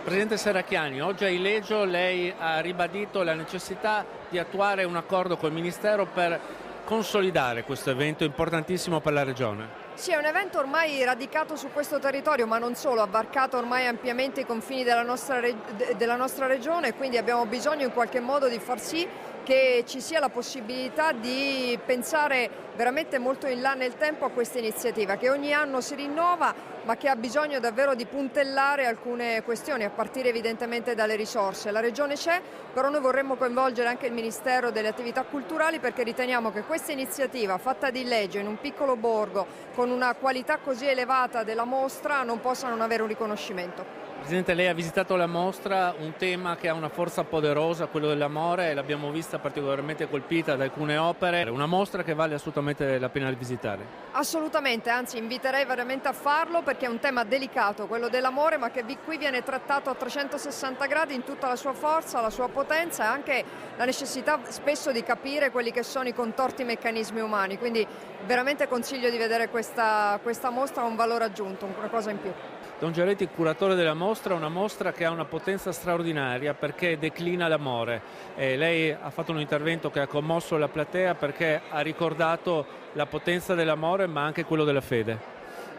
Presidente Serracchiani, oggi a Ilegio lei ha ribadito la necessità di attuare un accordo col Ministero per consolidare questo evento importantissimo per la Regione. Sì, è un evento ormai radicato su questo territorio, ma non solo, ha varcato ormai ampiamente i confini della nostra regione, quindi abbiamo bisogno in qualche modo di far sì che ci sia la possibilità di pensare veramente molto in là nel tempo a questa iniziativa, che ogni anno si rinnova, ma che ha bisogno davvero di puntellare alcune questioni, a partire evidentemente dalle risorse. La Regione c'è, però noi vorremmo coinvolgere anche il Ministero delle Attività Culturali, perché riteniamo che questa iniziativa fatta di legge in un piccolo borgo, con una qualità così elevata della mostra, non possa non avere un riconoscimento. Presidente, lei ha visitato la mostra, un tema che ha una forza poderosa, quello dell'amore, e l'abbiamo vista particolarmente colpita da alcune opere, una mostra che vale assolutamente la pena di visitare. Assolutamente, anzi inviterei veramente a farlo, perché è un tema delicato, quello dell'amore, ma che qui viene trattato a 360 gradi in tutta la sua forza, la sua potenza e anche la necessità spesso di capire quelli che sono i contorti meccanismi umani, quindi veramente consiglio di vedere questa mostra, ha un valore aggiunto, una cosa in più. Don Giaretti, curatore della mostra, una mostra che ha una potenza straordinaria perché declina l'amore. Lei ha fatto un intervento che ha commosso la platea perché ha ricordato la potenza dell'amore ma anche quello della fede.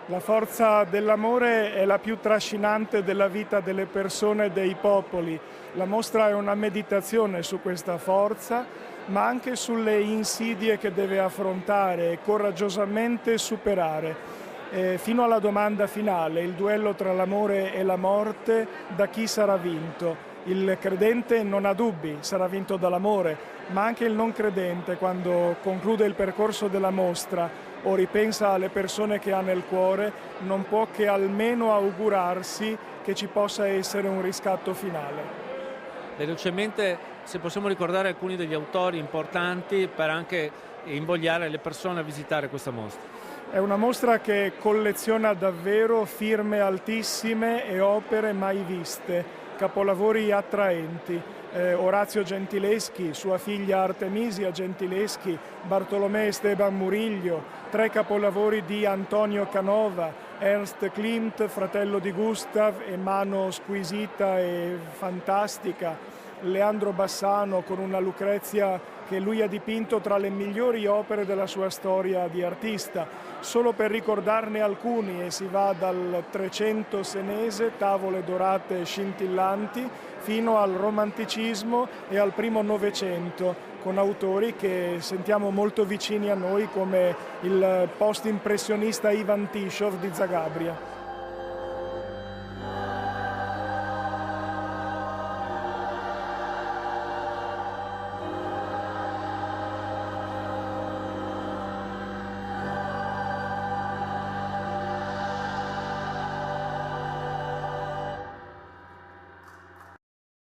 La forza dell'amore è la più trascinante della vita delle persone e dei popoli. La mostra è una meditazione su questa forza, ma anche sulle insidie che deve affrontare e coraggiosamente superare. Fino alla domanda finale, il duello tra l'amore e la morte, da chi sarà vinto? Il credente non ha dubbi, sarà vinto dall'amore, ma anche il non credente, quando conclude il percorso della mostra o ripensa alle persone che ha nel cuore, non può che almeno augurarsi che ci possa essere un riscatto finale. Velocemente, se possiamo ricordare alcuni degli autori importanti per anche invogliare le persone a visitare questa mostra. È una mostra che colleziona davvero firme altissime e opere mai viste, capolavori attraenti. Orazio Gentileschi, sua figlia Artemisia Gentileschi, Bartolomé Esteban Murillo, 3 capolavori di Antonio Canova, Ernst Klimt, fratello di Gustav, e mano squisita e fantastica, Leandro Bassano con una Lucrezia che lui ha dipinto tra le migliori opere della sua storia di artista. Solo per ricordarne alcuni, e si va dal Trecento senese, tavole dorate scintillanti, fino al romanticismo e al primo Novecento, con autori che sentiamo molto vicini a noi come il post-impressionista Ivan Tishov di Zagabria.